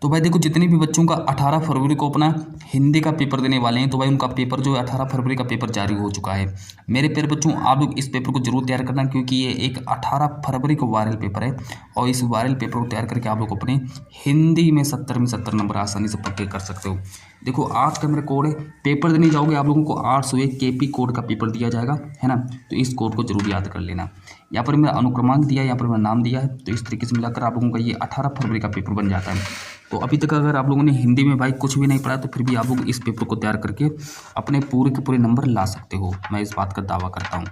तो भाई देखो जितने भी बच्चों का 18 फरवरी को अपना हिंदी का पेपर देने वाले हैं, तो भाई उनका पेपर जो है 18 फरवरी का पेपर जारी हो चुका है। मेरे प्यारे बच्चों, आप लोग इस पेपर को जरूर तैयार करना, क्योंकि ये एक 18 फरवरी को वायरल पेपर है और इस वायरल पेपर को तैयार करके आप लोग अपने हिंदी में 70 में 70 नंबर आसानी से पक्के कर सकते हो। देखो आज का मेरा कोड है, पेपर देने जाओगे आप लोगों को 801 KP कोड का पेपर दिया जाएगा, है ना। तो इस कोड को जरूर याद कर लेना। यहाँ पर मेरा अनुक्रमांक दिया है, यहाँ पर मेरा नाम दिया है, तो इस तरीके से मिलाकर आप लोगों का ये 18 फरवरी का पेपर बन जाता है। तो अभी तक अगर आप लोगों ने हिंदी में भाई कुछ भी नहीं पढ़ा, तो फिर भी आप लोग इस पेपर को तैयार करके अपने पूरे के पूरे नंबर ला सकते हो, मैं इस बात का दावा करता हूँ।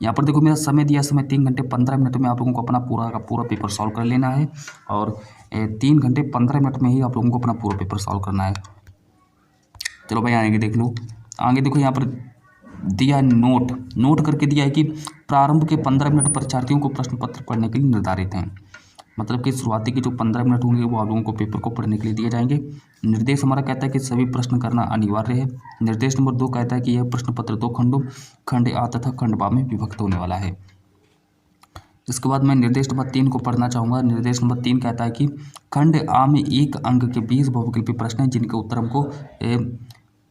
यहाँ पर देखो मेरा समय दिया, समय 3 घंटे 15 मिनट में आप लोगों को अपना पूरा का पूरा पेपर सॉल्व कर लेना है, और 3 घंटे 15 मिनट में ही आप लोगों को अपना पूरा पेपर सॉल्व करना है। चलो भाई आगे देख लो, आगे देखो यहाँ पर दिया है नोट करके दिया है कि प्रारंभ के 15 मिनट परीक्षार्थियों को प्रश्न पत्र पढ़ने के लिए निर्धारित हैं। मतलब कि शुरुआती के जो 15 मिनट होंगे वो आप लोगों को पेपर को पढ़ने के लिए दिए जाएंगे। निर्देश हमारा कहता है कि सभी प्रश्न करना अनिवार्य है। निर्देश नंबर 2 कहता है कि यह प्रश्न पत्र 2 खंडों, खंड A तथा खंड B में विभक्त होने वाला है। इसके बाद मैं निर्देश नंबर 3 को पढ़ना चाहूँगा। निर्देश नंबर 3 कहता है कि खंड A में 1 अंक के 20 बहुविकल्पी प्रश्न हैं, जिनके उत्तर हमको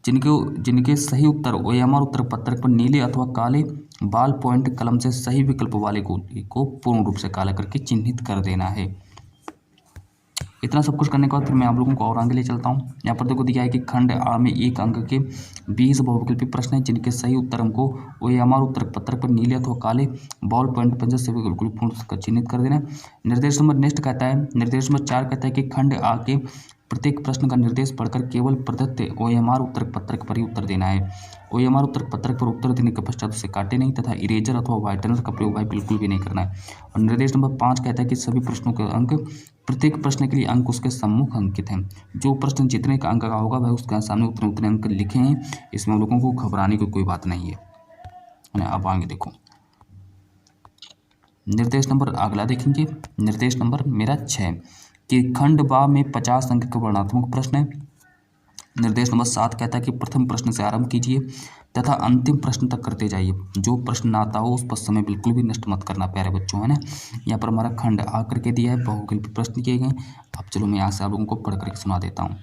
जिनके सही उत्तर OMR उत्तर पत्रक पर नीले अथवा काले बाल पॉइंट कलम से सही विकल्प वाले को पूर्ण रूप से काला करके चिन्हित कर देना है। इतना सब कुछ करने के बाद फिर मैं आप लोगों को और आगे ले चलता हूँ। यहाँ पर देखो दिया है कि खंड A में 1 अंक के 20 बहुविकल्पी प्रश्न हैं, जिनके सही उत्तर हमको OMR उत्तर पत्रक पर नीले अथवा काले बॉल पॉइंट पेन से सही विकल्प पूर्ण चिन्हित कर देना है। निर्देश नंबर नेक्स्ट कहता है, निर्देश नंबर 4 कहता है कि खंड A के प्रत्येक प्रश्न का निर्देश पढ़कर केवल प्रदत्त OMR उत्तर पत्रक पर ही उत्तर देना है। OMR उत्तर पत्रक पर उत्तर देने के पश्चात उसे काटे नहीं तथा इरेजर अथवा व्हाइटनर का प्रयोग भाई बिल्कुल भी नहीं करना है। और निर्देश नंबर 5 कहता है कि सभी प्रश्नों के अंक, प्रत्येक प्रश्न के लिए अंक उसके सम्मुख अंकित हैं। जो प्रश्न जितने का अंक का होगा वह उसके सामने उतने अंक लिखे हैं। इसमें हम लोगों को घबराने की कोई बात नहीं है। अब आगे देखो, निर्देश नंबर अगला देखेंगे। निर्देश नंबर मेरा 6 कि खंड B में 50 अंक का वर्णनात्मक प्रश्न है। निर्देश नंबर 7 कहता है कि प्रथम प्रश्न से आरंभ कीजिए तथा अंतिम प्रश्न तक करते जाइए। जो प्रश्न ना आता हो उस पर समय बिल्कुल भी नष्ट मत करना प्यारे बच्चों, है ना। यहाँ पर हमारा खंड A करके दिया है, बहुविकल्पी प्रश्न किए गए। अब चलो मैं यहाँ से आप लोगों को पढ़ करके सुना देता हूँ।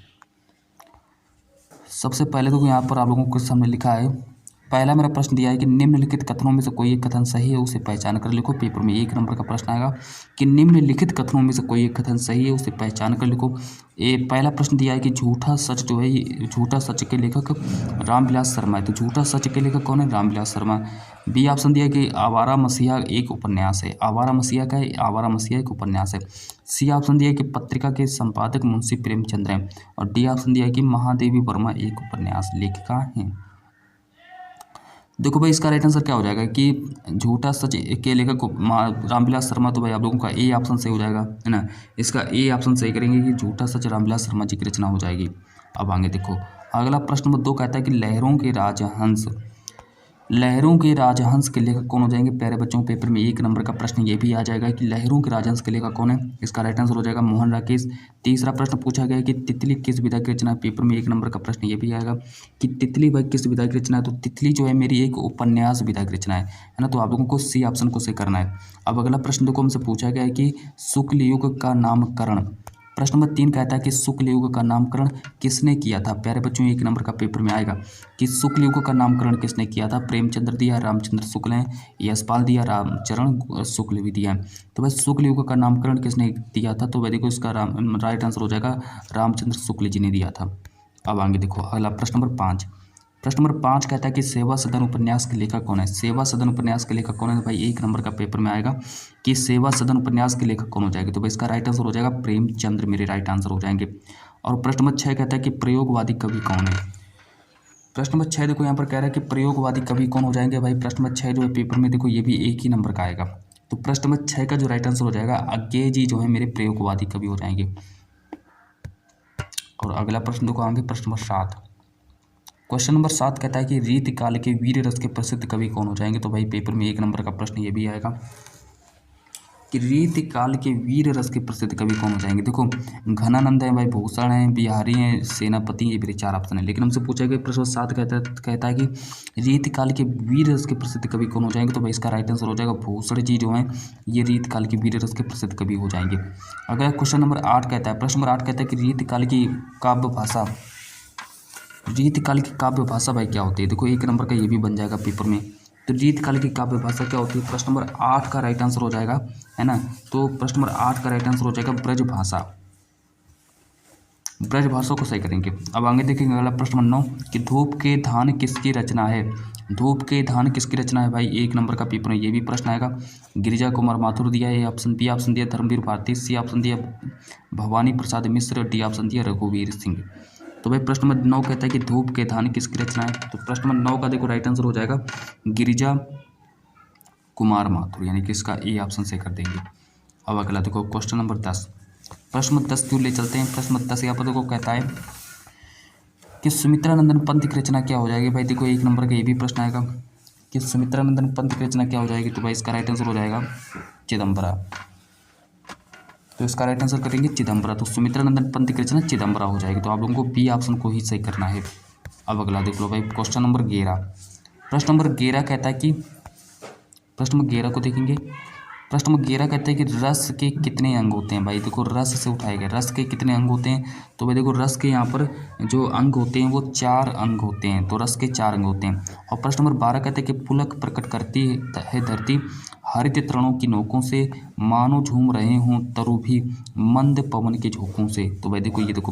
सबसे पहले तो यहाँ पर आप लोगों को सामने लिखा है, पहला मेरा प्रश्न दिया है कि निम्नलिखित कथनों में से कोई एक कथन सही है, उसे पहचान कर लिखो। पेपर में 1 नंबर का प्रश्न आएगा कि निम्नलिखित कथनों में से कोई एक कथन सही है, उसे पहचान कर लिखो। पहला प्रश्न दिया है कि झूठा सच जो है, झूठा सच के लेखक रामविलास शर्मा है। तो झूठा सच के लेखक कौन है? रामविलास शर्मा। बी ऑप्शन दिया है कि आवारा मसीहा एक उपन्यास है। आवारा मसीहा का है, आवारा मसीहा एक उपन्यास है। सी ऑप्शन दिया है कि पत्रिका के संपादक मुंशी प्रेमचंद्र हैं। और डी ऑप्शन दिया है कि महादेवी वर्मा एक उपन्यास लेखिका हैं। देखो भाई इसका राइट आंसर क्या हो जाएगा कि झूठा सच के लेखक रामविलास शर्मा। तो भाई आप लोगों का ए ऑप्शन सही हो जाएगा, है ना। इसका ए ऑप्शन सही करेंगे कि झूठा सच रामविलास शर्मा जी की रचना हो जाएगी। अब आगे देखो, अगला प्रश्न नंबर 2 कहता है कि लहरों के राजहंस के लेखक कौन हो जाएंगे। प्यारे बच्चों, पेपर में 1 नंबर का प्रश्न ये भी आ जाएगा कि लहरों के राजहंस के लेखक कौन है। इसका राइट आंसर हो जाएगा मोहन राकेश। तीसरा प्रश्न पूछा गया है कि तितली किस विधा की रचना है। पेपर में 1 नंबर का प्रश्न ये भी आएगा कि तितली भाई किस विधा की रचना है। तो तितली जो है मेरी एक उपन्यास विधा की रचना है ना। तो आप लोगों को सी ऑप्शन को सही करना है। अब अगला प्रश्न देखो, हमसे पूछा गया है कि शुक्ल युग का नामकरण। प्रश्न नंबर 3 कहता है कि शुक्ल युग का नामकरण किसने किया था। प्यारे बच्चों, 1 नंबर का पेपर में आएगा कि शुक्ल युग का नामकरण किसने किया था। प्रेमचंद्र दिया, रामचंद्र शुक्ल हैं, यशपाल दिया, रामचरण शुक्ल भी दिया है। तो भाई शुक्ल युग का नामकरण किसने दिया था। तो भाई देखो इसका राइट आंसर हो जाएगा रामचंद्र शुक्ल जी ने दिया था। अब आगे देखो, अगला प्रश्न नंबर 5। प्रश्न नंबर 5 कहता है कि सेवा सदन उपन्यास के लेखक कौन है। सेवा सदन उपन्यास के लेखक कौन है। भाई 1 नंबर का पेपर में आएगा कि सेवा सदन उपन्यास के लेखक कौन हो जाएंगे। तो भाई इसका राइट आंसर हो जाएगा प्रेमचंद्र, मेरे राइट आंसर हो जाएंगे। और प्रश्न नंबर 6 कहता है कि प्रयोगवादी कवि कौन है। प्रश्न नंबर 6 देखो यहाँ पर कह रहा है कि प्रयोगवादी कवि कौन हो जाएंगे। भाई प्रश्न नंबर 6 जो है पेपर में देखो ये भी 1 ही नंबर का आएगा। तो प्रश्न नंबर 6 का जो राइट आंसर हो जाएगा अज्ञे जी जो है मेरे प्रयोगवादी कवि हो जाएंगे। और अगला प्रश्न देखो आगे, प्रश्न नंबर 7। क्वेश्चन नंबर 7 कहता है कि रीतिकाल के वीर रस के प्रसिद्ध कवि कौन हो जाएंगे। तो भाई पेपर में 1 नंबर का प्रश्न ये भी आएगा कि रीतिकाल के वीर रस के प्रसिद्ध कवि कौन हो जाएंगे। देखो घनानंद है भाई, भूषण है, बिहारी है, सेनापति, ये मेरे 4 ऑप्शन है। लेकिन हमसे पूछा गया प्रश्न 7 कहता है कि रीतिकाल के वीर रस के प्रसिद्ध कवि कौन हो जाएंगे। तो भाई इसका राइट आंसर हो जाएगा भूषण जी जो हैं ये रीतिकाल के वीर रस के प्रसिद्ध कवि हो जाएंगे। अगर क्वेश्चन नंबर 8 कहता है, प्रश्न नंबर 8 कहता है कि रीतिकाल की काव्य भाषा, रीतिकाल की काव्य भाषा भाई क्या होती है। देखो 1 नंबर का ये भी बन जाएगा पेपर में। तो रीतिकाल की काव्य भाषा क्या होती है, प्रश्न नंबर 8 का राइट आंसर हो जाएगा, है ना। तो प्रश्न नंबर 8 का राइट आंसर हो जाएगा ब्रज भाषा। ब्रज भाषा को सही करेंगे। अब आगे देखेंगे अगला प्रश्न नंबर 9 कि धूप के धान किसकी रचना है। धूप के धान किसकी रचना है भाई, 1 नंबर का पेपर में ये भी प्रश्न आएगा। गिरिजा कुमार माथुर दिया है ऑप्शन, बी ऑप्शन दिया धर्मवीर भारती, सी ऑप्शन दिया भवानी प्रसाद मिश्र, डी ऑप्शन दिया रघुवीर सिंह। तो भाई प्रश्न नंबर 9 कहता है कि धूप के धान किसकी रचना है। तो प्रश्न नंबर 9 का देखो राइट आंसर हो जाएगा गिरिजा कुमार माथुर, यानी कि इसका ए ऑप्शन से कर देंगे। अब अगला देखो क्वेश्चन नंबर 10, प्रश्न नंबर 10 क्यों ले चलते हैं। प्रश्न नंबर 10 यहाँ पर देखो कहता है कि सुमित्रानंदन पंत की रचना क्या हो जाएगी। भाई देखो 1 नंबर का ये भी प्रश्न आएगा कि सुमित्रानंदन पंत की रचना क्या हो जाएगी। तो भाई इसका राइट आंसर हो जाएगा चिदम्बरा। तो इसका राइट आंसर करेंगे चिदम्बरा। तो सुमित्रानंदन पंत की रचना चिदम्बरा हो जाएगी। तो आप लोगों को बी ऑप्शन को ही सही करना है। अब अगला देख लो भाई क्वेश्चन नंबर 11, प्रश्न नंबर 11 कहता है कि, प्रश्न नंबर 11 को देखेंगे। प्रश्न नंबर 11 कहते हैं कि रस के कितने अंग होते हैं। भाई देखो रस से उठाए गए, रस के कितने अंग होते हैं। तो भाई देखो रस के यहाँ पर जो अंग होते हैं वो 4 अंग होते हैं। तो रस के 4 अंग होते हैं। और प्रश्न नंबर 12 कहते हैं कि पुलक प्रकट करती है धरती हरित तृणों की नोकों से, मानो झूम रहे हों तरु भी मंद पवन के झोंकों से। तो भाई देखो ये देखो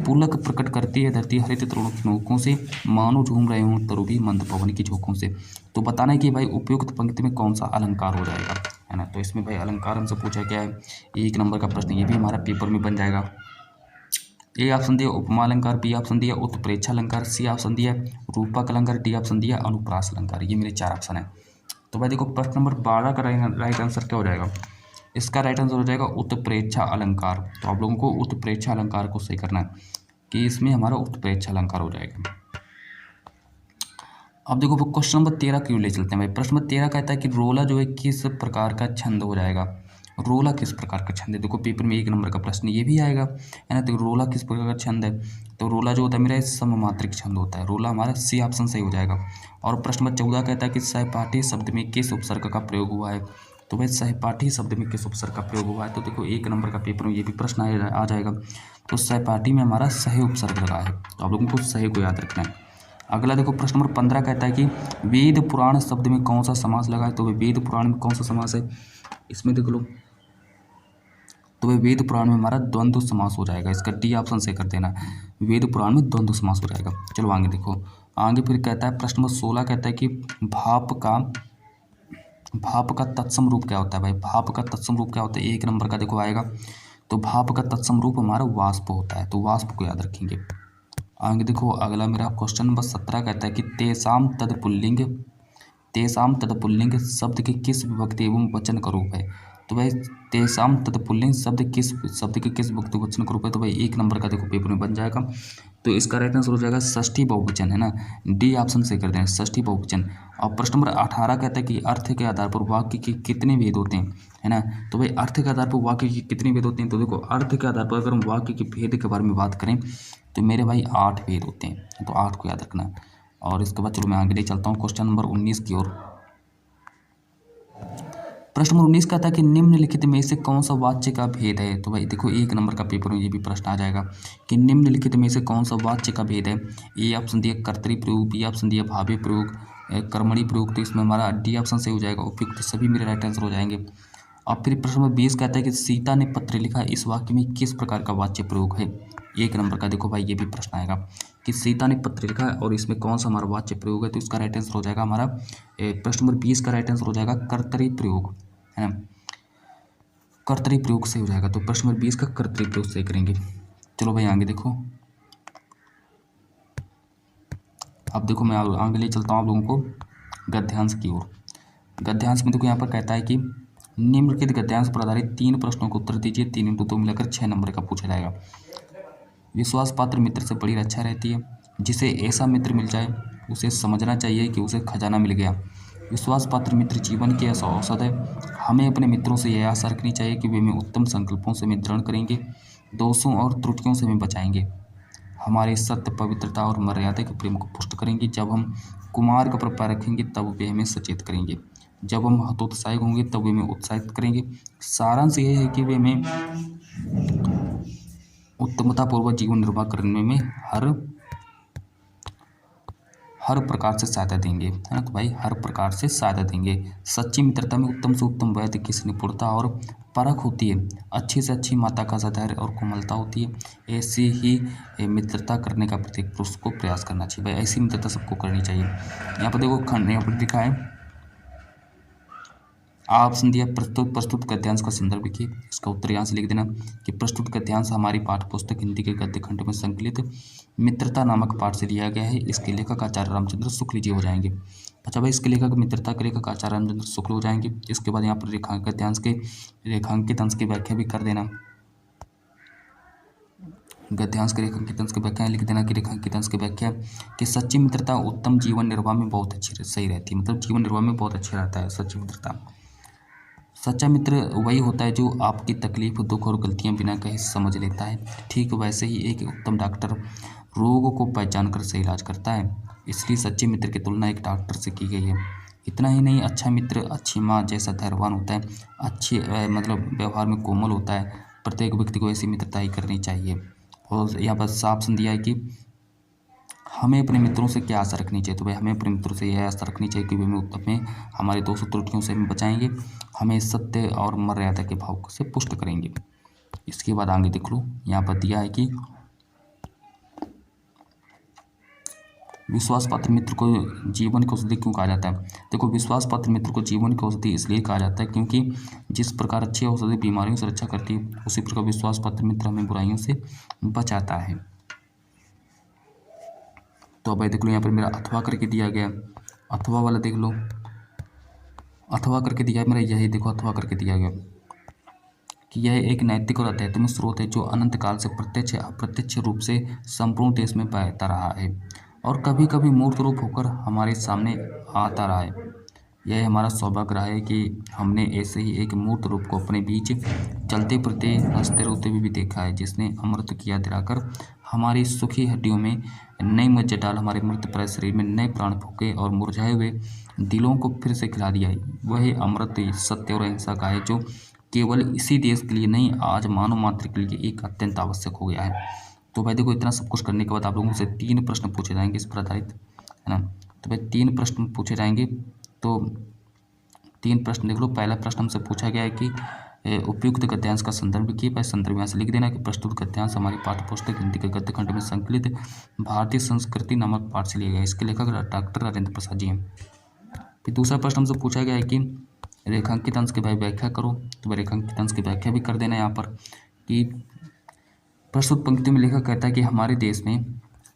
पुलक प्रकट करती है धरती हरित तृणों की नोकों से, मानो झूम रहे हों तरु भी मंद पवन की झोंकों से। तो बताना है कि भाई उपयुक्त पंक्ति में कौन सा अलंकार हो जाएगा, है ना। तो इसमें भाई अलंकार हमसे पूछा गया है, 1 नंबर का प्रश्न ये भी हमारा पेपर में बन जाएगा। ए ऑप्शन दिया उपमा अलंकार, बी ऑप्शन दिया उत्प्रेक्षा अलंकार, सी ऑप्शन दिया रूपक अलंकार, डी ऑप्शन दिया अनुप्रास अलंकार। ये मेरे 4 ऑप्शन है। तो भाई देखो प्रश्न नंबर 12 का राइट आंसर क्या हो जाएगा। इसका राइट आंसर हो जाएगा उत्प्रेक्षा अलंकार। तो आप लोगों को उत्प्रेक्षा अलंकार को सही करना है कि इसमें हमारा उत्प्रेक्षा अलंकार हो जाएगा। अब देखो क्वेश्चन नंबर 13 क्यों ले चलते हैं भाई। प्रश्न नंबर 13 कहता है कि रोला जो है किस प्रकार का छंद हो जाएगा। रोला किस प्रकार का छंद है। देखो पेपर में 1 नंबर का प्रश्न ये भी आएगा, है ना। तो रोला किस प्रकार का छंद है। तो रोला जो होता है मेरा सममात्रिक छंद होता है। रोला हमारा सी ऑप्शन सही हो जाएगा। और प्रश्न नंबर 14 कहता है कि सहपाठी शब्द में किस उपसर्ग का प्रयोग हुआ है। तो भाई सहपाठी शब्द में किस उपसर्ग का प्रयोग हुआ है। तो देखो 1 नंबर का पेपर में ये भी प्रश्न आ जाएगा। तो सहपाठी में हमारा सह उपसर्ग लगा है। तो आप लोगों को सही को याद रखना है। अगला देखो प्रश्न नंबर 15 कहता है कि वेद पुराण शब्द में कौन सा समास लगा है। तो भाई वेद पुराण में कौन सा समास है इसमें देख लो। तो भाई वेद पुराण में हमारा द्वंद्व समास हो जाएगा। इसका डी ऑप्शन से कर देना, वेद पुराण में द्वंद्व समास हो जाएगा। चलो आगे देखो, आगे फिर कहता है प्रश्न नंबर 16 कहता है कि भाप का तत्सम रूप क्या होता है। भाई भाप का तत्सम रूप क्या होता है, 1 नंबर का देखो आएगा। तो भाप का तत्सम रूप हमारा वाष्प होता है। तो वाष्प को याद रखेंगे। आगे देखो अगला मेरा क्वेश्चन नंबर 17 कहता है कि तेसाम तत्पुल्लिंग शब्द के किस विभक्ति एवं वचन का रूप है। तो भाई तेसाम तत्पुल्लिंग शब्द के किस विभक्ति वचन का रूप है। तो भाई 1 नंबर का देखो पेपर में बन जाएगा। तो इसका राइट आंसर हो जाएगा षष्ठी बहुवचन, है ना। डी ऑप्शन से कर दें षष्ठी बहुवचन। और प्रश्न नंबर 18 कहता है कि अर्थ के आधार पर वाक्य के कितने भेद होते हैं, है ना। तो भाई अर्थ के आधार पर वाक्य के कितने भेद होते हैं। तो देखो अर्थ के आधार पर अगर हम वाक्य के भेद के बारे में बात करें तो मेरे भाई 8 भेद होते हैं। तो 8 को याद रखना। और इसके बाद चलो मैं आगे ले चलता हूँ क्वेश्चन नंबर 19 की ओर। प्रश्न नंबर 19 कहता है कि निम्नलिखित में से कौन सा वाच्य का भेद है। तो भाई देखो 1 नंबर का पेपर में ये भी प्रश्न आ जाएगा कि निम्नलिखित में से कौन सा वाच्य का भेद है। ए ऑप्शन दिया कर्तरी प्रयोग, बी ऑप्शन दिया भावी प्रयोग, कर्मणी प्रयोग। तो इसमें हमारा डी ऑप्शन से हो जाएगा उपयुक्त। सभी मेरे राइट आंसर हो जाएंगे। अब फिर प्रश्न नंबर 20 कहता है कि सीता ने पत्र लिखा, इस वाक्य में किस प्रकार का वाच्य प्रयोग है। 1 नंबर का देखो भाई ये भी प्रश्न आएगा कि सीता ने पत्र लिखा और इसमें कौन सा हमारा वाच्य प्रयोग है। तो इसका राइट आंसर हो जाएगा हमारा प्रश्न नंबर 20 का राइट आंसर हो जाएगा कर्तरी प्रयोग, है ना। कर्तरी प्रयोग से हो जाएगा। तो प्रश्न नंबर 20 का कर्तरी प्रयोग से करेंगे। चलो भाई आगे देखो। अब देखो मैं आगे ले चलता हूँ आप लोगों को गद्यांश की ओर। गद्यांश में देखो यहाँ पर कहता है कि निम्नलिखित गद्यांश पर आधारित 3 प्रश्नों को उत्तर दीजिए। 3 × 2 मिलाकर 6 नंबर का पूछा जाएगा। विश्वास पात्र मित्र से बड़ी रक्षा रहती है। जिसे ऐसा मित्र मिल जाए उसे समझना चाहिए कि उसे खजाना मिल गया। विश्वास पात्र मित्र जीवन की ऐसा औसत है। हमें अपने मित्रों से यह आशा रखनी चाहिए कि वे हमें उत्तम संकल्पों से हमें दृढ़ करेंगे, दोषों और त्रुटियों से हमें बचाएंगे, हमारे सत्य, पवित्रता और मर्यादा के प्रेम को पुष्ट करेंगे। जब हम कुमार्ग पर पैर रखेंगे तब वे हमें सचेत करेंगे, जब हम हतोत्साही होंगे तब वे हमें उत्साहित करेंगे। सारांश यह है कि वे हमें उत्तमतापूर्वक जीवन निर्वाह करने में हर प्रकार से सहायता देंगे, है ना। तो भाई हर प्रकार से सहायता देंगे। सच्ची मित्रता में उत्तम से उत्तम वैध की निपुणता और परख होती है, अच्छी से अच्छी माता का धैर्य और कोमलता होती है। ऐसी ही मित्रता करने का प्रत्येक पुरुष को प्रयास करना चाहिए। भाई ऐसी मित्रता सबको करनी चाहिए। यहाँ पर देखो खंड यहाँ पर लिखा है, आप संध्या प्रस्तुत गद्यांश का संदर्भ लिखिए। इसका उत्तर यहाँ से लिख देना कि प्रस्तुत गद्यांश हमारी पाठ्य पुस्तक हिंदी के गद्य खंड में संकलित मित्रता नामक पाठ से लिया गया है। इसके लेखक आचार्य रामचंद्र शुक्ल जी हो जाएंगे। अच्छा भाई, इसके लेखक मित्रता के लेखक आचार्य रामचंद्र शुक्ल हो जाएंगे। इसके बाद यहाँ पर रेखांकित अंश की व्याख्या भी कर देना। गद्यांश के रेखांकित अंश की व्याख्या लिख देना कि रेखांकित अंश की व्याख्या कि सच्ची मित्रता उत्तम जीवन निर्वाह में बहुत अच्छी सही रहती है, मतलब जीवन निर्वाह में बहुत अच्छा रहता है सच्ची मित्रता। सच्चा मित्र वही होता है जो आपकी तकलीफ, दुख और गलतियां बिना कहे समझ लेता है। ठीक वैसे ही एक उत्तम डॉक्टर रोग को पहचान कर सही इलाज करता है। इसलिए सच्चे मित्र की तुलना एक डॉक्टर से की गई है। इतना ही नहीं, अच्छा मित्र अच्छी माँ जैसा धैर्यवान होता है, अच्छे मतलब व्यवहार में कोमल होता है। प्रत्येक व्यक्ति को ऐसी मित्रता ही करनी चाहिए। और यहाँ पर साफ सुन दिया है कि हमें अपने मित्रों से क्या आशा रखनी चाहिए। तो भाई हमें अपने मित्रों से यह आशा रखनी चाहिए कि वे हमें हमारे दोषों त्रुटियों से हमें बचाएंगे, हमें सत्य और मर्यादा के भाव से पुष्ट करेंगे। इसके बाद आगे देख लो, यहाँ पर दिया है कि विश्वास पात्र मित्र को जीवन की औषधि क्यों कहा जाता है। देखो, विश्वास पात्र मित्र को जीवन की औषधि इसलिए कहा जाता है क्योंकि जिस प्रकार अच्छी औषधि बीमारियों से रक्षा करती है, उसी प्रकार विश्वास पात्र मित्र हमें बुराइयों से बचाता है। तो अब देख लो, यहाँ पर मेरा अथवा करके दिया गया, अथवा वाला देख लो, अथवा करके दिया है मेरा, यही देखो अथवा करके दिया गया कि यह एक नैतिक और आध्यात्मिक स्रोत है जो अनंत काल से प्रत्यक्ष अप्रत्यक्ष रूप से संपूर्ण देश में बहता रहा है और कभी कभी मूर्त रूप होकर हमारे सामने आता रहा है। यह हमारा सौभाग्य रहा है कि हमने ऐसे ही एक मूर्त रूप को अपने बीच चलते फिरते हंसते रोते हुए भी देखा है, जिसने अमृत किया दिलाकर हमारी सुखी हड्डियों में नई मज्जा डाल हमारे मृत प्राय शरीर में नए प्राण फूके और मुरझाए हुए दिलों को फिर से खिला दिया है। वह अमृत सत्य और अहिंसा का है जो केवल इसी देश के लिए नहीं, आज मानव मात्र के लिए एक अत्यंत आवश्यक हो गया है। तो भाई देखो, इतना सब कुछ करने के बाद आप लोगों से 3 प्रश्न पूछे जाएंगे इस पर आधारित, है ना। तो भाई 3 प्रश्न पूछे जाएंगे। तो 3 प्रश्न देख लो। पहला प्रश्न हमसे पूछा गया है कि उपयुक्त गद्यांश का संदर्भ लिखिए। भाई संदर्भ यहाँ से लिख देना कि प्रस्तुत गद्यांश हमारी पाठ्य पुस्तक हिंदी के गद्य खंड में संकलित भारतीय संस्कृति नामक पाठ से लिया गया है। इसके लेखक डॉक्टर राजेंद्र प्रसाद जी हैं। फिर दूसरा प्रश्न हमसे पूछा गया है कि रेखांकित अंश की भाई व्याख्या करो। तो भाई रेखांकित अंश की व्याख्या भी कर देना यहाँ पर कि प्रस्तुत पंक्ति में लेखक कहता है कि हमारे देश में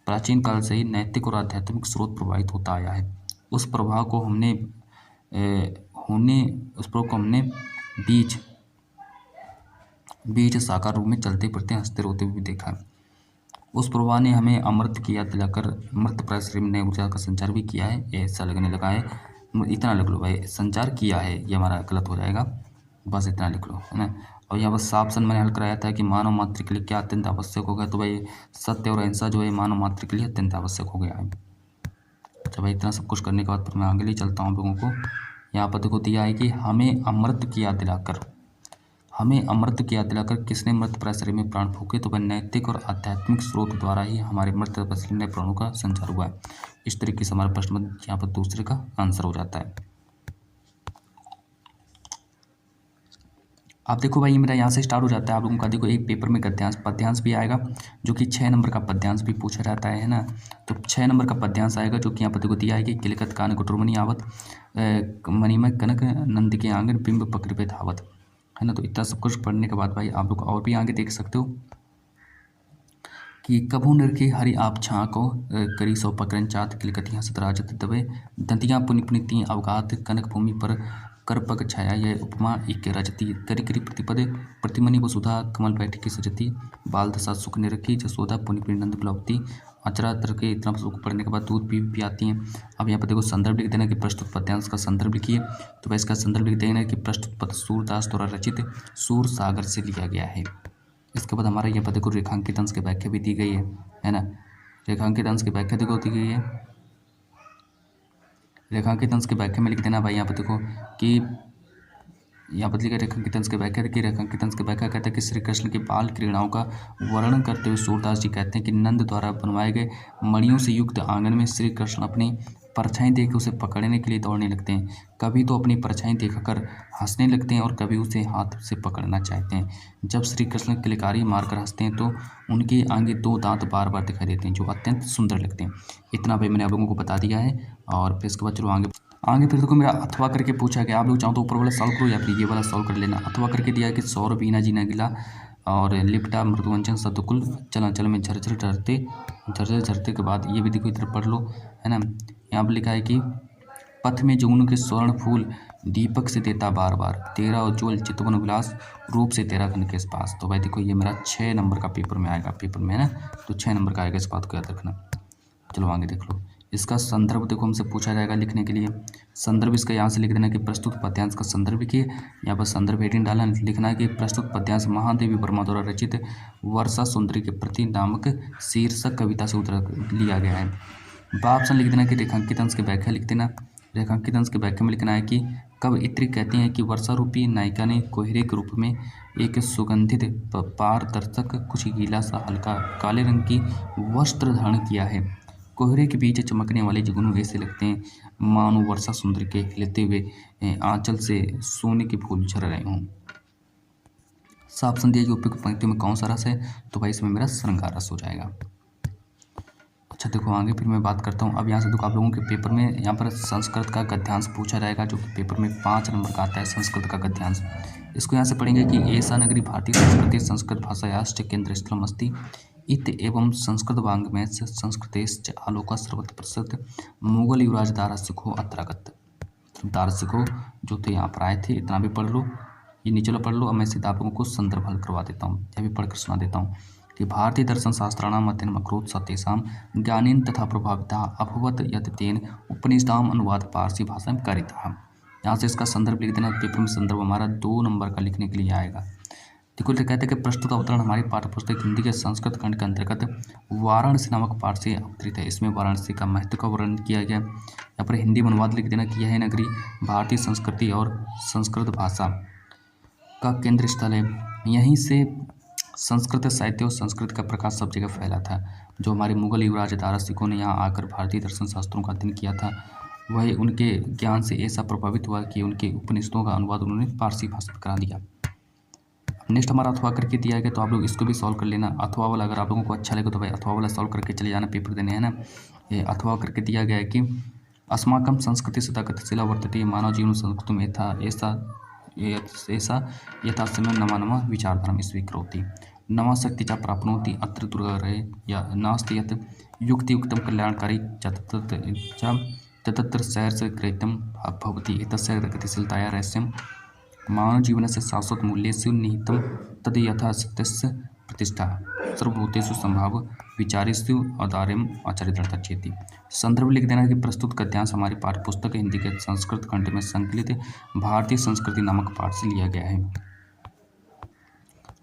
प्राचीन काल से ही नैतिक और आध्यात्मिक स्रोत प्रभावित होता आया है। उस प्रभाव को हमने बीच साकार रूप में चलते फिरते हंसते रोते हुए देखा है। उस प्रभाव ने हमें अमृत की याद दिलाकर मृत प्राय शरीर में नई ऊर्जा का संचार भी किया है। ऐसा लगने लगा है, इतना लिख लो भाई, संचार किया है ये हमारा गलत हो जाएगा, बस इतना लिख लो, है ना। और यहाँ बस साफ सन मैंने हल कराया था कि मानव मात्र के लिए क्या अत्यंत आवश्यक हो गया। तो भाई सत्य और अहिंसा जो है मानव मात्र के लिए अत्यंत आवश्यक हो गया है। अच्छा भाई, इतना सब कुछ करने के बाद फिर मैं आगे ले चलता हूँ लोगों को। यहाँ पर देखो दिया है कि हमें अमृत की याद दिलाकर किसने मृत प्राय शरीर में प्राण फूके। तो वह नैतिक और आध्यात्मिक स्रोत द्वारा ही हमारे मृत प्राय शरीर में प्राणों का संचार हुआ है। इस तरीके से हमारा प्रश्न यहाँ पर दूसरे का आंसर हो जाता है। आप देखो भाई, मेरा यहाँ से स्टार्ट हो जाता है आप लोगों का। देखो, एक पेपर में पद्यांश भी आएगा जो कि 6 नंबर का पद्यांश भी पूछा जाता है ना। तो 6 नंबर का पद्यांश आएगा जो कि यहाँ पर देखो दिया है कि किलकत कान कुटुरमणि आवत मणिमय कनक नंद के आंगन बिंब पकड़ पे धावत, है ना। तो इतना सब कुछ पढ़ने के बाद भाई आप लोग और भी आगे देख सकते हो कि कभू नरके हरि आप छाको करी सौ पकड़न चात किलकतियाँ सतराजत दबे दंतियाँ पुनि पुनि ती अवगात कनक भूमि पर कर पग छाया यह उपमा एक रजती करी करी प्रतिपद प्रतिमनि वसुधा कमल बैठी की सजती बाल दशा सुख निरखी जसोदा पुनि पुनि नंद प्लवती अचरा करके इतना उसको पढ़ने के बाद दूध पी आती हैं। अब यहाँ पर देखो संदर्भ लिख देना कि प्रस्तुत पद्यांश का संदर्भ लिखिए। तो भाई इसका संदर्भ लिख देना कि प्रस्तुत पद सूरदास द्वारा रचित सूर सागर से लिया गया है। इसके बाद हमारा यहाँ पर देखो रेखांकित अंश की व्याख्या भी दी गई है ना। रेखांकित अंश की व्याख्या देखो दी गई है। रेखांकित अंश की व्याख्या में लिख देना भाई यहाँ पर देखो कि यहाँ पर लिखा रेखांकित अंश की व्याख्या देखिए। रेखांकित अंश की व्याख्या कहते हैं कि श्री कृष्ण की बाल क्रीड़ाओं का वर्णन करते हुए सूरदास जी कहते हैं कि नंद द्वारा बनवाए गए मणियों से युक्त आंगन में श्री कृष्ण अपनी परछाई देख उसे पकड़ने के लिए दौड़ने लगते हैं। कभी तो अपनी परछाई देखकर हंसने लगते हैं और कभी उसे हाथ से पकड़ना चाहते हैं। जब श्री कृष्ण किलकारी मारकर हंसते हैं तो उनके आगे 2 दांत बार बार दिखाई देते हैं जो अत्यंत सुंदर लगते हैं। इतना भाई मैंने आप लोगों को बता दिया है। और फिर इसके बाद चलो आगे फिर देखो मेरा अथवा करके पूछा गया। आप लोग चाहो तो ऊपर वाला सॉल्व करो या फिर ये वाला सॉल्व कर लेना। अथवा करके दिया है कि सौर बीना जीना गिला और लिपटा मृदुवंचन सतुकुल चला चल में झरझर झरते के बाद ये भी देखो इधर पढ़ लो है ना। यहाँ पर लिखा है कि पथ में जमुन के स्वर्ण फूल दीपक से देता बार बार तेरा उज्ज्वल चितवन विलास रूप से तेरा घन के पास। तो भाई देखो ये मेरा 6 नंबर का पेपर में आएगा, पेपर में है ना। तो 6 नंबर का आएगा, इस बात को याद रखना। चलो आगे देख लो। इसका संदर्भ देखो हमसे पूछा जाएगा लिखने के लिए। संदर्भ इसका यहाँ से लिख देना कि प्रस्तुत पद्यांश का संदर्भ लिखिए। यहाँ पर संदर्भ हेडिंग डालना, लिखना है कि प्रस्तुत पद्यांश महादेवी वर्मा द्वारा रचित वर्षा सुंदरी के प्रति नामक शीर्षक कविता से उतर लिया गया है। ऑप्शन लिख देना कि रेखांकित अंश की व्याख्या लिख देना। रेखांकित अंश की व्याख्या में लिखना है कि कवयित्री कहती हैं कि वर्षा रूपी नायिका ने कोहरे के रूप में एक सुगंधित पारदर्शक कुछ गीला सा हल्का काले रंग की वस्त्र धारण किया है। कोहरे के बीच चमकने वाले जुगनू ऐसे लगते हैं मानो वर्षा सुंदर के हिलते हुए आंचल से सोने के फूल झर रहे हों। साफ संध्या की उपयुक्त पंक्ति में कौन सा रस है? तो भाई इसमें मेरा श्रृंगार रस हो जाएगा। अच्छा देखो आगे फिर मैं बात करता हूँ। अब यहाँ से देखो आप लोगों के पेपर में यहाँ पर संस्कृत का गद्यांश पूछा जाएगा जो कि पेपर में 5 नंबर का आता है। संस्कृत का गद्यांश इसको यहाँ से पढ़ेंगे कि ऐसा नगरी भारतीय संस्कृति संस्कृत भाषायाश्च केंद्र स्थलम अस्ति इत एवं संस्कृत वाङ्मय संस्कृतेश्च आलोका सर्वत्र प्रसिद्ध मुगल युवराज दारासिको अत्रागत। दारासिको जो थे यहाँ पर आए थे। इतना भी पढ़ लो, ये नीचे लो पढ़ लो। अब मैं सीधा आप लोगों को संदर्भ हल करवा देता हूँ, या भी पढ़कर सुना देता हूँ कि भारतीय दर्शन शास्त्राणाम अध्ययन अकरोत् स तेषां ज्ञानेन तथा प्रभाविता अभवत यत् तेन उपनिषदाम अनुवाद पारसी भाषा में कारितः। यहाँ से इसका संदर्भ लिख देना। पेपर में संदर्भ हमारा 2 नंबर का लिखने के लिए आएगा। देखो कहते हैं कि प्रस्तुत अवतरण हमारी पाठ्यपुस्तक हिंदी के संस्कृत खंड के अंतर्गत वाराणसी नामक पाठ से अवतरित है। इसमें वाराणसी का महत्व का वर्णन किया गया। यहाँ पर हिंदी में अनुवाद लिख देना कि यह नगरी भारतीय संस्कृति और संस्कृत भाषा का केंद्र स्थल है। यहीं से संस्कृत साहित्य और संस्कृत का प्रकाश सब जगह फैला था। जो हमारे मुगल युवराज दारासिकों ने यहाँ आकर भारतीय दर्शन शास्त्रों का अध्ययन किया था, वह उनके ज्ञान से ऐसा प्रभावित हुआ कि उनके उपनिषदों का अनुवाद उन्होंने पारसी भाषा में करा दिया। नेक्स्ट हमारा अथवा करके दिया गया, तो आप लोग इसको भी सॉल्व कर लेना। अथवा वाला अगर आप लोगों को अच्छा लगे तो भाई अथवा वाला सॉल्व करके चले जाना पेपर देने, है ना। ये अथवा करके दिया गया है कि अस्माकं संस्कृति सदा गतिशीला वर्तते मानव जीवन संस्कृति में ऐसा यथा समय नमा विचारधारा स्वीकरोति नवा शक्ति च प्राप्नोति अत्र दुर्गरे या नास्ति यत् युक्तियुक्तं कल्याणकारी तत्र सैर्सकृतं भवति। एतस्य गतिशीलताया रहस्यं मानवजीवनस्य शाश्वत मूल्येषु निहितं तद् यथा सत्यस्य प्रतिष्ठा सर्वभूतेषु संभाव विचारेषु औदार्यम् आचरितः चेति। संदर्भ लिख देना कि प्रस्तुत गद्यांश हमारी पाठ्यपुस्तक हिंदी के संस्कृत खंड में संकलित भारतीय संस्कृति नामक पाठ से लिया गया है।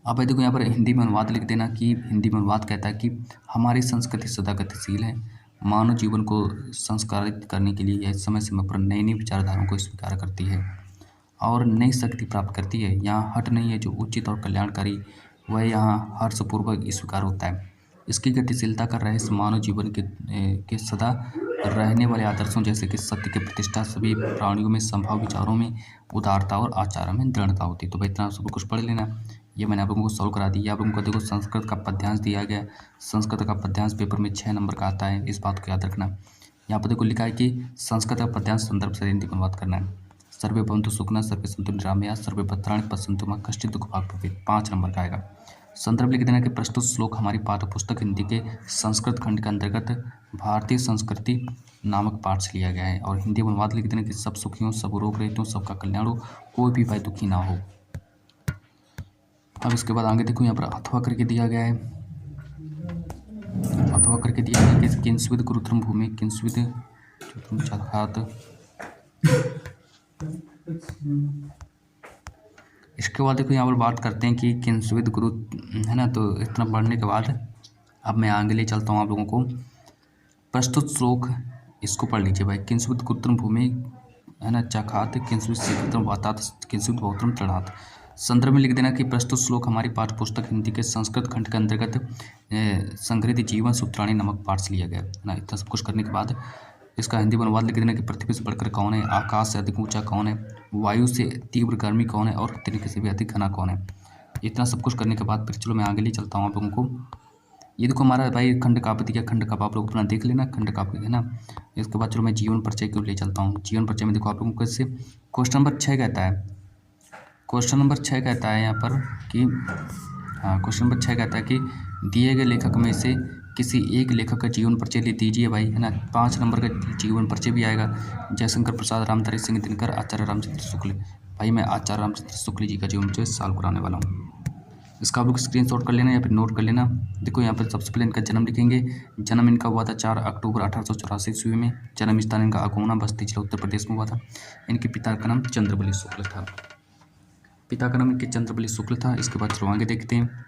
अब देखो यहाँ पर हिंदी में अनुवाद लिख देना कि हिंदी में अनुवाद कहता है कि हमारी संस्कृति सदा गतिशील है। मानव जीवन को संस्कारित करने के लिए यह समय समय पर नई नई विचारधाराओं को स्वीकार करती है और नई शक्ति प्राप्त करती है। यहाँ हट नहीं है, जो उचित और कल्याणकारी वह यहाँ हर्षपूर्वक स्वीकार होता है। इसकी गतिशीलता का रहस्य मानव जीवन के सदा रहने वाले आदर्शों जैसे कि सत्य की प्रतिष्ठा, सभी प्राणियों में संभाव, विचारों में उदारता और आचारों में दृढ़ता होती है। तो भाई इतना सब कुछ पढ़ लेना। ये मैंने आप लोगों को सॉल्व करा दिया। आप लोगों को देखो संस्कृत का पद्यांश दिया गया। संस्कृत का पद्यांश पेपर में 6 नंबर का आता है, इस बात को याद रखना। यहाँ पर देखो लिखा है कि संस्कृत का पद्यांश संदर्भ से हिंदी में अनुवाद करना है। सर्वे भवन्तु सुखिनः सर्वे सन्तु निरामया सर्वे भद्राणि पश्यन्तु मा कश्चित् दुःखभाग् भवेत्। 5 नंबर का आएगा। संदर्भ लिख देना कि प्रस्तुत श्लोक हमारी पाठ्यपुस्तक हिंदी के संस्कृत खंड के अंतर्गत भारतीय संस्कृति नामक पाठ से लिया गया है। और हिंदी में अनुवाद लिख देना कि सब सुखियों, सब रोग रहित हो, सबका कल्याण हो, कोई भी भाई दुखी ना हो। अब इसके बाद आगे देखो यहाँ पर अथवा करके दिया गया है। अथवा करके दिया है कि किंस्विद गुरुत्रम भूमि किंस्विद चखात। इसके बाद देखो यहाँ पर बात करते हैं कि किंस्विद गुरु है ना। तो इतना पढ़ने के बाद अब मैं आगे ले चलता हूँ आप लोगों को। प्रस्तुत श्लोक इसको पढ़ लीजिए भाई। किंस्विद गुरुत्रम भूमि है ना चखात किंस्विद शीघ्रतम वातात किंस्विद बहुत्रम तृणात्। संदर्भ में लिख देना कि प्रस्तुत श्लोक हमारी पाठ्य पुस्तक हिंदी के संस्कृत खंड के अंतर्गत संग्रहित जीवन सूत्राणी नामक पाठ से लिया गया है ना। इतना सब कुछ करने के बाद इसका हिंदी में अनुवाद लिख देना कि पृथ्वी से बढ़कर कौन है, आकाश से अधिक ऊंचा कौन है, वायु से तीव्र गर्मी कौन है और तरीके से भी अधिक घना कौन है। इतना सब कुछ करने के बाद फिर चलो मैं आगे ले चलता हूँ आप लोगों को। ये देखो हमारा भाई खंड काव्य दिया, खंड काव्य आप लोग अपना देख लेना, खंड काव्य है ना। इसके बाद चलो मैं जीवन परिचय की ओर ले चलता हूँ। जीवन परिचय में देखो आप लोगों को कैसे क्वेश्चन नंबर 6 कहता है, क्वेश्चन नंबर 6 कहता है यहाँ पर कि हाँ क्वेश्चन नंबर 6 कहता है कि दिए गए लेखक में से किसी एक लेखक का जीवन परिचय ले दीजिए भाई, है ना। 5 नंबर का जीवन परिचय भी आएगा। जयशंकर प्रसाद, रामधारी सिंह दिनकर, आचार्य रामचंद्र शुक्ल। भाई मैं आचार्य रामचंद्र शुक्ल जी का जीवन परिचय सॉल्व कराने वाला हूँ। इसका आप लोग स्क्रीनशॉट कर लेना या फिर नोट कर लेना। देखो यहाँ पर सबसे पहले इनका जन्म लिखेंगे। जन्म इनका हुआ था 4 अक्टूबर 1884 ईस्वी में। जन्म स्थान इनका अगोना बस्ती जिला उत्तर प्रदेश में हुआ था। इनके पिता का नाम चंद्रबली शुक्ल था। पिता का नाम इनके चंद्रबली शुक्ल था। इसके बाद चलो आगे देखते हैं।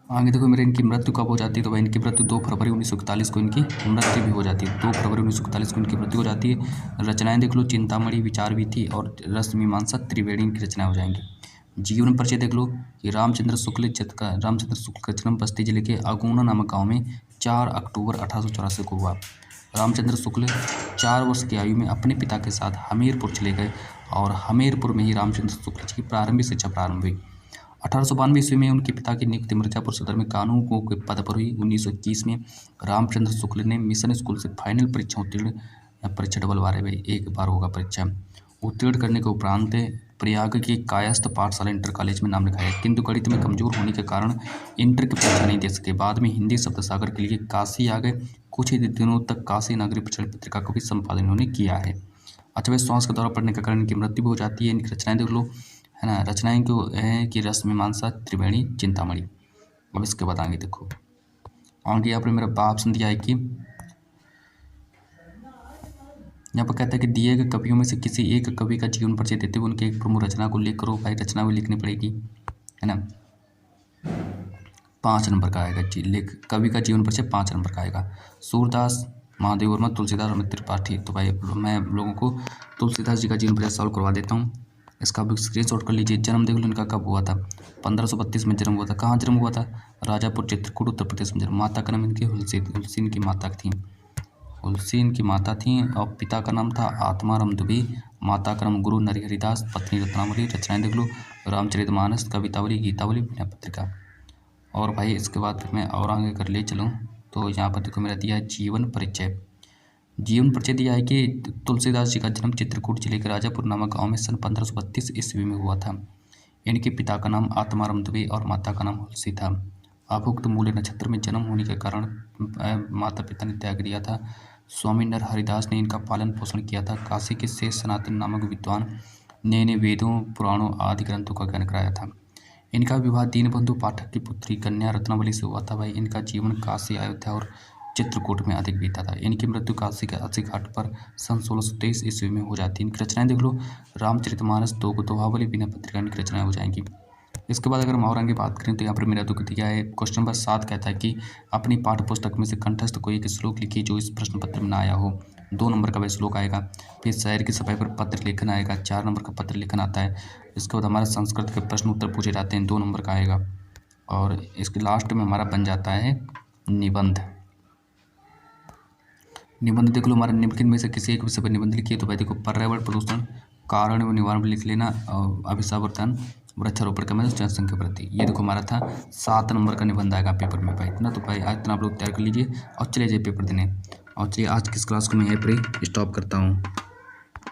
आगे देखो मेरे इनकी मृत्यु कब हो जाती है। तो भाई इनकी मृत्यु 2 फरवरी 1941 को इनकी मृत्यु भी हो जाती है। 2 फरवरी 1941 को इनकी मृत्यु हो जाती है। रचनाएं देख लो, चिंतामणि, विचार वीथी और रस मीमांसा त्रिवेणी इनकी रचनाएं हो जाएंगी। जीवन परिचय देख लो कि रामचंद्र शुक्ल का जन्म बस्ती जिले के अगुना नामक गाँव में 4 अक्टूबर 1884 को हुआ। रामचंद्र शुक्ल 4 वर्ष की आयु में अपने पिता के साथ हमीरपुर चले गए और हमीरपुर में ही रामचंद्र शुक्ल जी की प्रारंभिक शिक्षा प्रारंभ हुई। 1892 ईस्वी में उनके पिता की नियुक्ति मिर्जापुर सदर में कानून के पद पर हुई। 1921 में रामचंद्र शुक्ल ने मिशन स्कूल से फाइनल परीक्षा उत्तीर्ण, परीक्षा डबल बार है भाई, एक बार होगा परीक्षा, उत्तीर्ण करने के उपरांत प्रयाग की कायस्थ पाठशाला इंटर कॉलेज में नाम लिखाया, किंतु गणित में कमजोर होने के कारण इंटर की परीक्षा नहीं दे सके। बाद में हिंदी शब्द सागर के लिए काशी आ गए। कुछ ही दिनों तक काशी नागरिक प्रचलित पत्रिका का भी संपादन इन्होंने किया है। अच्छा भाई श्वास का दौरा पड़ने के कारण इनकी मृत्यु भी हो जाती है। इनकी रचनाएं देख लो, है ना। रचनाएं क्यों है कि रस मीमांसा त्रिवेणी चिंतामणि। अब इसके बाद आगे देखो, आगे यहाँ पर मेरा ऑप्शन दिया है कि यहाँ पर कहता है कि दिए गए कवियों में से किसी एक कवि का जीवन परिचय देते हुए उनके एक प्रमुख रचना को लिख करो। भाई रचना भी लिखनी पड़ेगी, है ना। 5 नंबर का आएगा कवि का जीवन परिचय 5 नंबर का आएगा। सूरदास, महादेव वर्मा, तुलसीदास, अमित त्रिपाठी। तो भाई मैं लोगों को तुलसीदास जी का जीवन परिचय सॉल्व करवा देता हूँ। इसका आप स्क्रीनशॉट कर लीजिए। जन्म देख लो इनका कब हुआ था, 1532 में जन्म हुआ था। कहाँ जन्म हुआ था, राजापुर चित्रकूट उत्तर प्रदेश में जन्म। माता का नाम इनकी हुलसी इनकी माता थी, हुलसी इनकी माता थी। और पिता का नाम था आत्माराम दुबे, माता का नाम गुरु नरहरिदास, पत्नी रत्नावली। रचनाएं देख लो, रामचरितमानस, कवितावली, गीतावली, विनय पत्रिका। और भाई इसके बाद फिर मैं और आगे कर ले चलूँ तो यहाँ पर देखो मेरा दिया है जीवन परिचय। जीवन परिचय दिया है कि तुलसीदास जी का जन्म चित्रकूट जिले के राजापुर नामक गांव में सन 1532 ईस्वी में हुआ था। इनके पिता का नाम आत्माराम दुबे और माता का नाम हुलसी था। अभुक्त मूल नक्षत्र में जन्म होने के कारण माता पिता ने त्याग दिया था। स्वामी नरहरिदास ने इनका पालन पोषण किया था। काशी के शेष सनातन नामक विद्वान ने इन्हें वेदों, पुराणों आदि ग्रंथों का ज्ञान कराया था। इनका विवाह दीनबंधु पाठक की पुत्री कन्या रत्नावली से हुआ था। भाई इनका जीवन काशी, अयोध्या और चित्रकूट में अधिक बीता था। इनकी मृत्यु काशी के अस्सी घाट पर सन 1623 ईस्वी में हो जाती है। इनकी रचनाएं देख लो, रामचरितमानस, दोहावली, विनय पत्रिका इनकी रचनाएं हो जाएंगी। इसके बाद अगर हम और आगे बात करें तो यहाँ पर मेरा दुख दिया है। क्वेश्चन नंबर 7 कहता है कि अपनी पाठ्य पुस्तक में से कंठस्थ कोई एक श्लोक लिखिए जो इस प्रश्न पत्र में ना आया हो। 2 नंबर का वह श्लोक आएगा। फिर शहर की सफाई पर पत्र लेखन आएगा। 4 नंबर का पत्र लेखन आता है। इसके बाद हमारा संस्कृत के प्रश्न उत्तर पूछे जाते हैं, 2 नंबर का आएगा। और इसके लास्ट में हमारा बन जाता है निबंध। निबंध देख लो, हमारा निम्नलिखित में से किसी एक विषय पर निबंध लिखिए। तो भाई देखो, पर्यावरण प्रदूषण, कारण व निवारण लिख लेना, अभिशावर्तन, वृक्षारोपण का मतलब जनसंख्या वृद्धि। ये देखो हमारा था 7 नंबर का निबंध आएगा पेपर में भाई इतना। तो भाई आज इतना आप लोग तैयार कर लीजिए और चले जाइए पेपर देने। और चलिए आज की इस क्लास को मैं यहीं पर स्टॉप करता हूँ।